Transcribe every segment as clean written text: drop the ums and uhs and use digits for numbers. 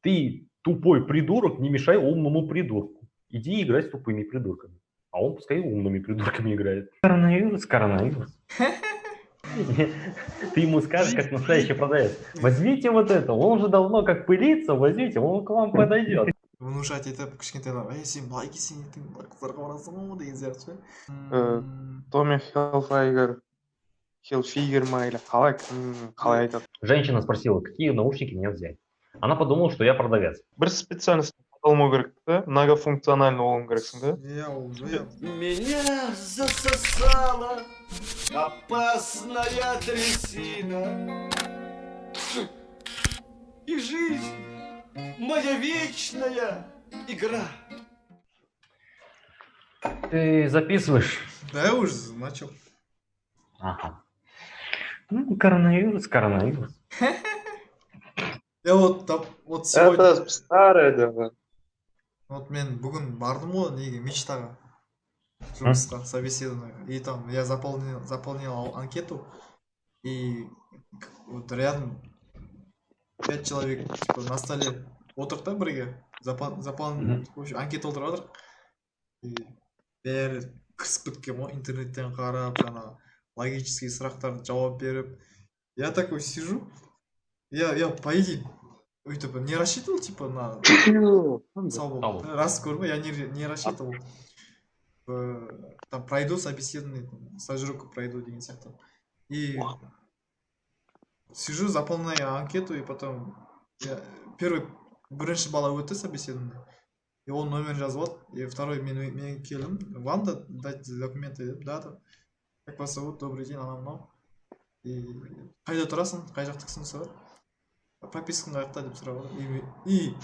Ты тупой придурок, не мешай умному придурку. Иди играй с тупыми придурками. А он пускай умными придурками играет. Коронавирус, коронавирус. Ты ему скажешь, как настоящий продавец. Возьмите вот это, он уже давно как пылится, возьмите, он к вам подойдет. Внушать етіп кішкентайлар, сен былай кисең ертең былай қыздарға барасың ғой деген сияқты ше. Томми Хилфигер ма или қалай айтады. Женщина спросила, какие наушники мне взять. Она подумала, что я продавец. Бір специальность болмау керек та, многофункциональный болуың керексің да. Иә, уже иә. Меня засосала опасная трясина. И жизнь моя вечная игра. Ты записываешь? Да, я уже начал. Ага. Ну, коронавирус, коронавирус. Я вот сегодня... Это старое, да. Вот мен бүгін бардым ғой неге мечтаға жұмысқа, собеседование. И там я заполнил анкету. И вот рядом 5 человек типа на столе отырды да бірге. Заполнил, в общем, анкета толтырып жатыр. И бәрі кірісіп кеткен ғой, интернеттен қарап, жаңағы логический сұрақтарды жауап беріп. Я такой сижу. Я по идее өйтіп не рассчитывал, типа, на сау раз көрме, я не рассчитывал. Там пройду собеседование, стажировку пройду деген сияқты. И сижу, заполняю анкету, и потом бірінші бала өтті собеседование. И он номер жазып алды, и второй мен келдім, вам дать документы дедім, да. Как вас зовут, добрый день, анау-мынау. И қайда тұрасың, қай жақтықсың сұрады. Пропискаң қаяқта деп сұрап отыр. И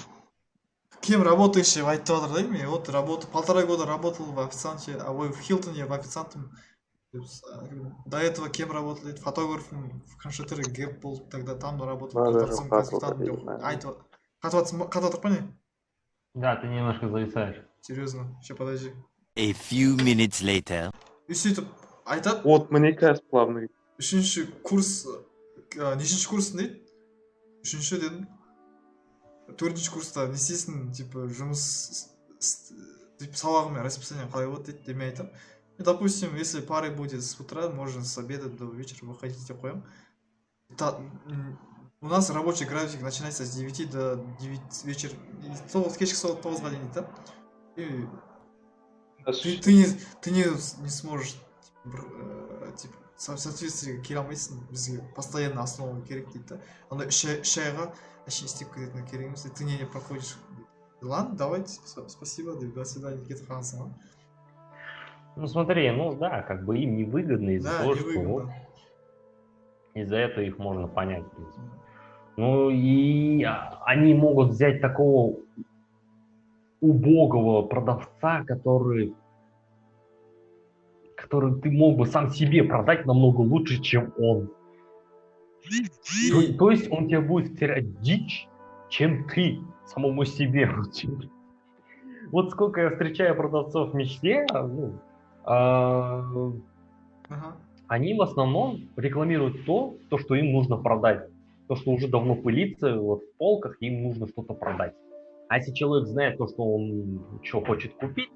кем работающий айтып жатыр да, мен вот работаю, 1,5 года работал в официанте, а вы в Хилтоне в официантом. До этого кем работал? Фотографом в Кроншеттере Гэп был, тогда там работал. Қатып па не? Да, ты немножко зависаешь. Серьезно, сейчас подожди. A few minutes later. И сөйтіп айтады. Вот мне кажется плавный. Нешінші курс дейді? Үшінші дедім. 4-ші курста не істейсің, типа, жұмыс, типа, сабағымен расписание қалай болады дейді, деме айтам. И, допустим, если пары будет с утра, можно с обеда до вечера выходить деп қоям. У нас рабочий график начинается с 9 до 9 вечера. Кешкі 9-ға дейін дейді. И ты не сможешь, типа, в соответствии келе алмайсың, бізге постоянно основа керек дейді. Анда 3 айға әшейін істеп кететін керек емес, ты не проходишь. Ладно, давайте, спасибо, до свидания, кетіп қаласың ғой. Ну смотри, ну да, как бы им невыгодно из-за того, что вот, из-за этого их можно понять, в принципе. Ну и они могут взять такого убогого продавца, который ты мог бы сам себе продать намного лучше, чем он. То есть он тебе будет втирать дичь, чем ты самому себе. Вот сколько я встречаю продавцов в мечте, они в основном рекламируют то, что им нужно продать. То, что уже давно пылится вот в полках, им нужно что-то продать. А если человек знает то, что он что хочет купить,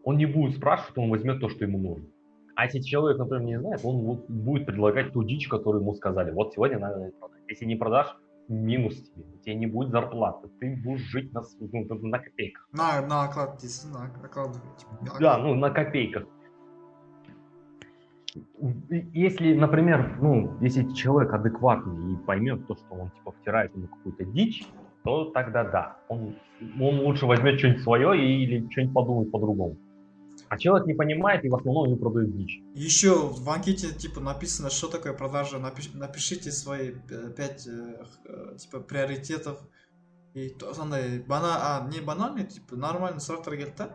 он не будет спрашивать, он возьмет то, что ему нужно. А если человек, например, не знает, он будет предлагать ту дичь, которую ему сказали. Вот сегодня надо это продать. Если не продашь, минус тебе. У тебя не будет зарплаты. Ты будешь жить на копейках. На оклад, на оклад. Да, на копейках. Если, например, если человек адекватный и поймет то, что он типа втирает ему какую-то дичь, то тогда да. Он лучше возьмет что-нибудь свое или что-нибудь подумает по-другому. А человек не понимает и в основном ему продают дичь. Еще в анкете типа написано, что такое продажа. Напишите свои 5 типа приоритетов. И сондай не банальный, типа нормальный сұрақтар келді да.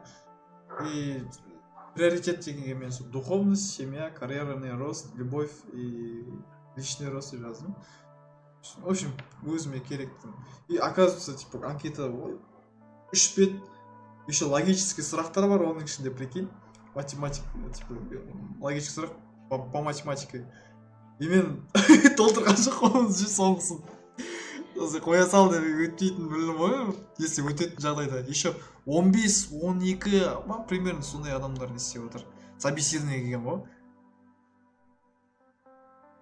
И приоритет дегенге мен духовность, семья, карьерный рост, любовь и личный рост жаздым. В общем, өзіме керек. И оказывается, типа анкета 3 бет. Еще логический сұрақтар бар, оның ішінде, прикинь, математика, типа, логический сұрақ по математике. И мен толтырған жоқ, оның соңғысын. қоя сал деп өтпейтін білім ғой. Если өтетін жағдайда еще 15-12 ма примерно сондай адамдар не істеп отыр. Собеседование келген ғой.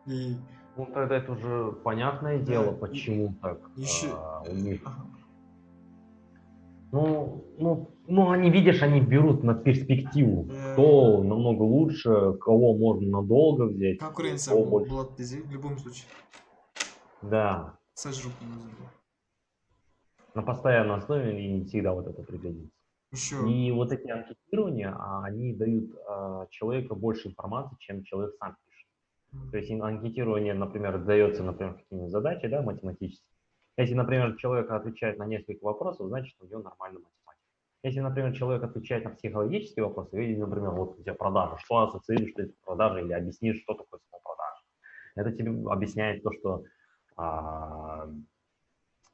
И Ну, тогда это уже понятное дело, почему так еще у них. Ну, они, видишь, они берут на перспективу, кто намного лучше, кого можно надолго взять. конкуренция кого больше. болады десе, в любом случае. Да, Стажировканың өзінде. на постоянной основе и не всегда вот это пригодится. Еще И вот эти анкетирования, они дают человеку больше информации, чем человек сам пишет. То есть анкетирование, например, дается, например, какие-нибудь задачи, да, математические. Если, например, человек отвечает на несколько вопросов, значит, у него нормальная математика. Если, например, человек отвечает на психологические вопросы, или, например, вот у тебя продажа, что ассоциируешь ты с продажей, или объяснишь, что такое самопродажа. Это тебе объясняет то, что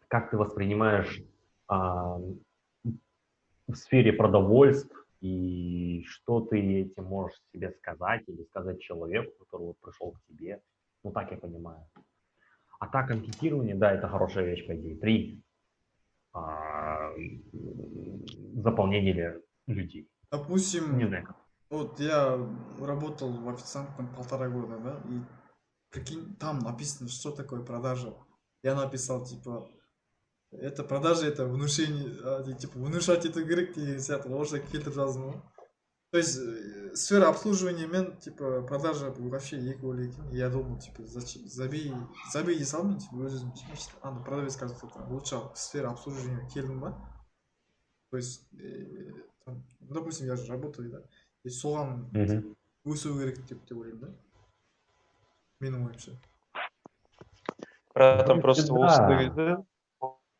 как ты воспринимаешь в сфере продовольств и что ты этим можешь себе сказать или сказать человеку, который вот пришел к тебе. Ну, так я понимаю. А так, анкетирование, да, это хорошая вещь, по идее, при заполнении людей. допустим, Не знаю, как. вот я работал в официантом 1,5 года, да, и прикинь, там написано, что такое продажа. Я написал, типа, это продажа, это внушение, типа, внушать это керек деген сияқты орысша келтіріп жаздым ғой. То есть сфера обслуживания мен, типа, продажа бұл вообще екі бөлек екен. Я думал, типа, зачем, забей дей салмын, типа, өзім ана продавец сказал, лучше сфера обслуживания келдім ба. То есть, там, допустим, я же работаю, да, и соған өсу керек деп ойлаймын, да. Менің ойымша. Братан, просто осындай кезде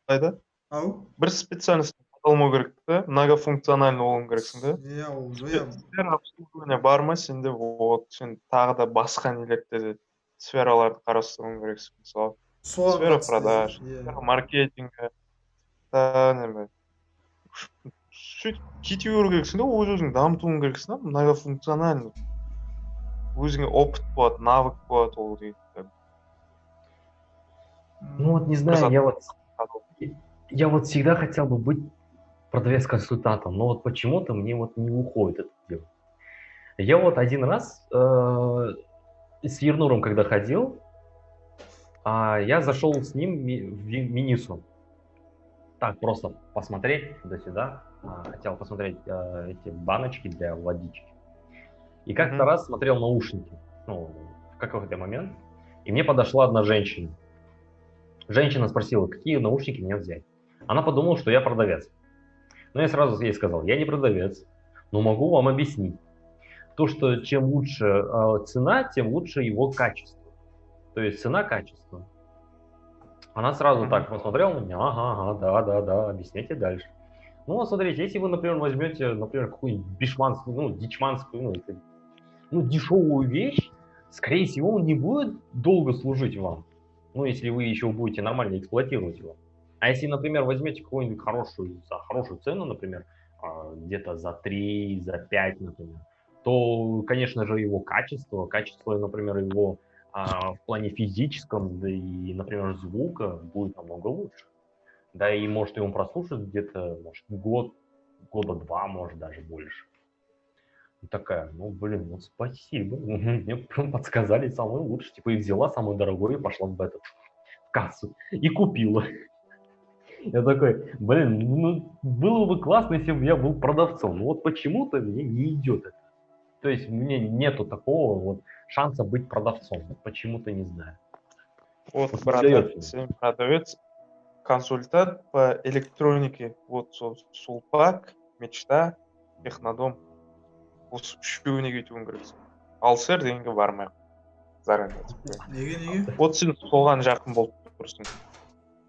да? Ау? Бір специальность алмау керек та, многофункциональный болуың керексің да. Иә, ол Сфера обслуживания бар ма сенде? Вот, сен тағы да басқа нелерде де сфераларды қарастыруың керексің. Мысалы, сфера продаж, сфера маркетинга, сөйтіп кете беру керексің да, өз-өзің дамытуың керексің да, многофункциональный. Өзіңе опыт болады, навык болады ол дейді. Ну вот не знаю, я вот всегда хотел бы быть продавец-консультантом, но вот почему-то мне вот не уходит это дело. Я вот один раз с Ернуром, когда ходил, я зашел с ним в Минису. Так, просто посмотреть туда-сюда. Хотел посмотреть эти баночки для водички. И как-то раз смотрел наушники, ну, в какой-то момент, и мне подошла одна женщина. Женщина спросила, какие наушники мне взять. Она подумала, что я продавец. Но я сразу ей сказал, я не продавец, но могу вам объяснить. То, что чем лучше цена, тем лучше его качество. То есть цена-качество. Она сразу так посмотрела на меня, ага, да, объясняйте дальше. Ну, вот смотрите, если вы, например, возьмете, например, какую-нибудь бишманскую, дичманскую, дешевую вещь, скорее всего, он не будет долго служить вам. Ну, если вы еще будете нормально эксплуатировать его. А если, например, возьмете какую-нибудь за хорошую цену, например, где-то за 3, за 5, например, то, конечно же, его качество, например, его в плане физическом, да и, например, звука будет намного лучше. Да и может его прослушать где-то, может, года 2, может, даже больше. Такая, ну спасибо. Мне подсказали самое лучшее. Типа, и взяла самое дорогое и пошла в кассу. И купила. Я такой, было бы классно, если бы я был продавцом. Но вот почему-то мне не идет это. То есть мне нету такого вот шанса быть продавцом. Почему-то не знаю. Вот, братан, сен продавец, консультант по электронике. Вот Сулпак, Мечта, Технодом. Осы үшеуіне кетуің керексің. Алсер дегенге бармай заранее. Неге? Вот сен соған жақын болып тұрсың.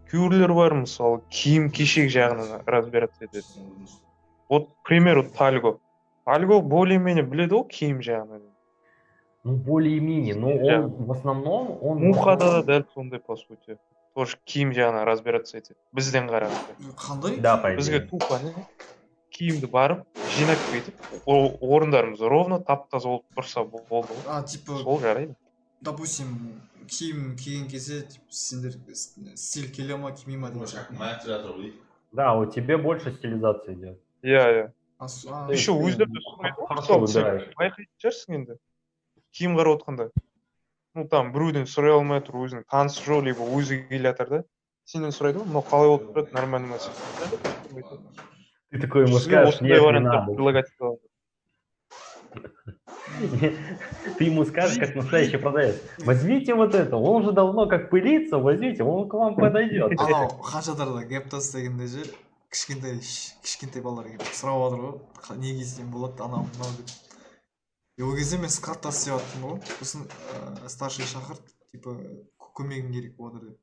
Кейбіреулер бар, мысалы, киім-кешек жағынан разбираться етеді. Вот, к примеру, Тальго. Тальго более-менее біледі ғой киім жағынан. Ну, более-менее, но он в основном... Мухада да дәл сондай, по сути. Тоже киім жағынан разбираться етеді. Бізден қарағанда. Қандай? Да, по идее. Бізге тупо киімді барып, жинап кетіп, орындарымыз ровно тап-таза болып тұрса болды. Типа... Сол жарайды. допустим, киім киген кезде сендер стиль келе ма келмей ма деген. Да, вот тебе больше стилизация идет. Иә. То есть Еще ты өздері сұрайды ғой. хорошо Мысалы, сен выбираешь. байқайтын шығарсың енді. Киім қарап отқанда. Ну, там біреуден сұрай алмай тұр, өзінің танысы жоқ, либо өзі келе жатыр да. Сенен сұрайды ғой, мынау қалай болып тұрады, нормально ма сен? Ты такой ему Сізге скажешь, осындай нет, не варианттар надо. предлагать етеді. Ты ему скажешь, как настоящий продавец, возьмите вот это, он уже давно как пылится, возьмите, он к вам подойдет. Анау қаншадарда кеп тастагенде же кішкентай балалар келіп сұрап жатыр ғой, не кисем болады анау мынау деп. И ол кезде мен скатта істеп жаттым ғой, сосын старший шақырды, типа көмегің керек болып жатыр деп.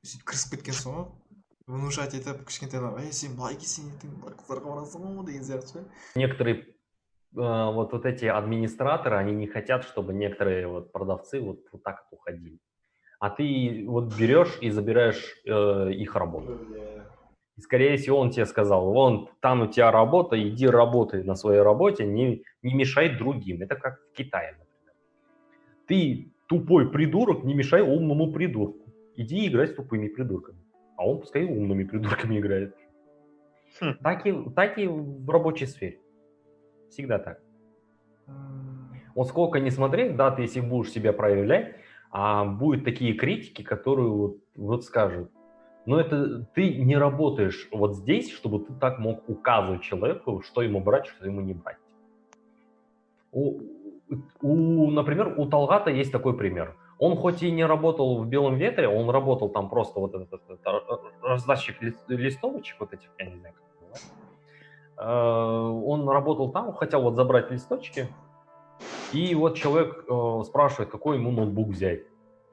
Сөйтіп кірісіп кеткен соң ғой, внушать етіп кішкентайларға, сен былай кисең ертең қыздарға барасың ғой деген сияқты ше. Некоторые вот эти администраторы, они не хотят, чтобы некоторые вот продавцы вот так вот уходили. А ты вот берешь и забираешь их работу. И, скорее всего, он тебе сказал, вон там у тебя работа, иди работай на своей работе, не мешай другим. Это как в Китае, например. Ты тупой придурок, не мешай умному придурку. Иди играй с тупыми придурками. А он пускай умными придурками играет. Так и в рабочей сфере. Всегда так. Вот сколько ни смотри, да, ты если будешь себя проявлять, а будут такие критики, которые вот скажут, но это ты не работаешь вот здесь, чтобы ты так мог указывать человеку, что ему брать, что ему не брать. Например, у Талгата есть такой пример. Он хоть и не работал в Белом ветре, он работал там просто вот этот раздатчик листовочек, вот этих, я не знаю, как это называется. Он работал там, хотел вот забрать листочки, и вот человек спрашивает, какой ему ноутбук взять.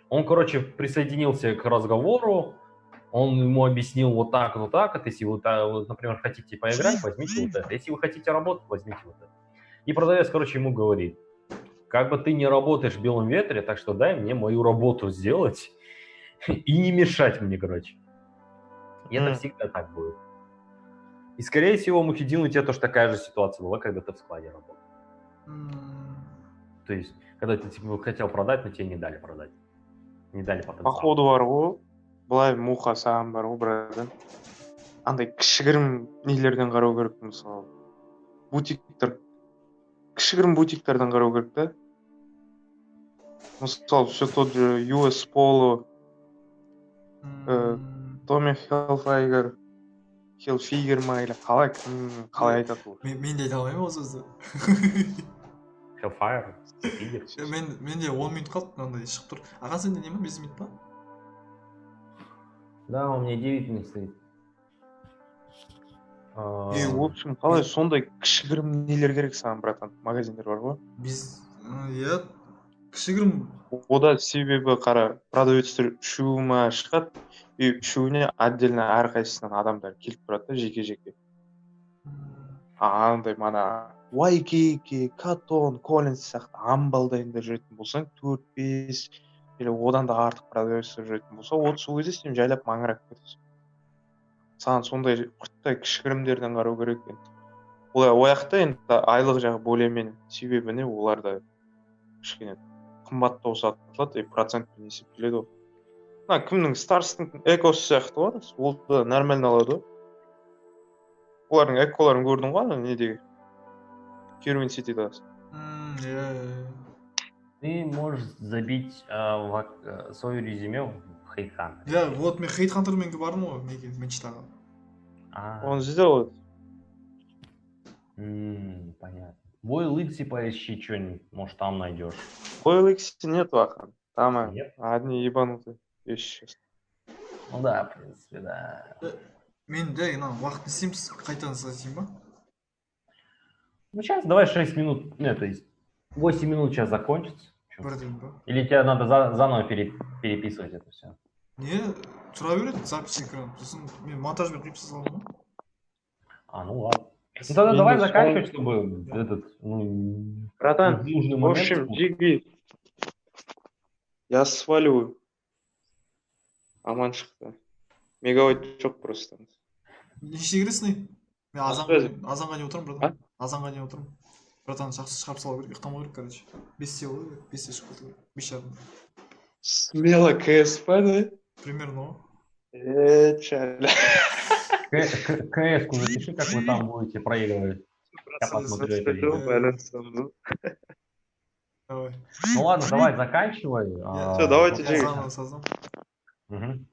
Он, короче, присоединился к разговору, он ему объяснил вот так, если вы, например, хотите поиграть, возьмите вот это, если вы хотите работать, возьмите вот это. И продавец, короче, ему говорит, как бы ты не работаешь в Белом ветре, так что дай мне мою работу сделать и не мешать мне, короче. И это всегда так будет. И, скорее всего, Мухиддин, у тебя тоже такая же ситуация была, когда ты в складе работал. То есть, когда ты типа, хотел продать, но тебе не дали продать. Не дали потенциал. Походу бар ғой, былай муха саған бар ғой, братан. Андай кішігірім нелерден қарау керек, мысалы. Бутиктер, кішігірім бутиктерден қарау керек та. Мысалы, все тот же US Polo, Tommy Hilfiger ма, или қалай айтады ол? Мен де айта алмаймын ол сөзді. Hellfire, менде 10 минут қалды, мынандай шығып тұр. Аға сенде не ма, 5 минут па? Да, у меня 9 минут стоит. И, в общем, қалай сондай кішігірім нелер керек саған, братан, магазиндер бар ғой? Иә, кішігірім. Ода себебі қара, продавецтер үшеуі ма шығады, и үшеуіне отдельно әрқайсысынан адамдар келіп тұрады, жеке-жеке. Андай мана YKK, Cotton, Collins сияқты амбалдайында жүретін болсаң, 4-5 или одан да артық продавецтер жүретін болса, сол кезде сен жайлап маңырап кетесің. Саған сондай құрттай кішігірімдерден қарау керек екен. Олай ояқта енді айлық жағы более-менее, себебі не, оларда кішкене қымбаттау сатылады, процентпен есептеледі ғой. Кімнің Старстың экосы сияқты ғой, ол да нормально алады ғой. Олардың эколарын көрдің ғой, недегі? Керуен Ситида. Ты можешь забить свое резюме в HeadHunter. Иә, вот мен HeadHunterмен бардым ғой, неге мечтаға. Он сделает. Понятно. В OLX поищи что-нибудь, может там найдешь. В OLX нет, Ахан. Там одни ебанутые вещи. Ну да, в принципе, да. Мен де, уақытын істейміз, қайтадан сатайын ба? Ну сейчас давай 6 минут, то есть 8 минут сейчас закончится. Бірден ба? Или тебе надо заново переписывать это все? Не, тұра береді, запись экран. Сосын мен монтажбен қиып саламын ба? Ну ладно. Ну тогда давай заканчивать, чтобы Братан, нужный в момент. общем, Жиги, я сваливаю. Аман шықты. Мегабайт жоқ просто. Неше кересің? Мен азанға дейін отырмын, братан. Азанға дейін отырмын. братан жақсы шығарып салу керек, ұйықтамау керек, короче. 5-те болу керек, 5-те шығып кету керек, 5:30. Смело КС па, да? Примерно. Чаля. КС-ку запиши, как вы там будете проигрывать. Я посмотрю это видео. Давай. Ну ладно, давай заканчивай. Всё, давайте Я Джей. заново создам. Мгм.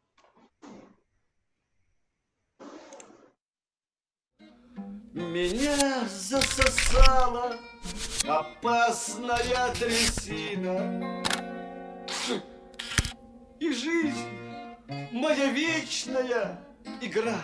Меня засосала опасная трясина. И жизнь моя вечная игра.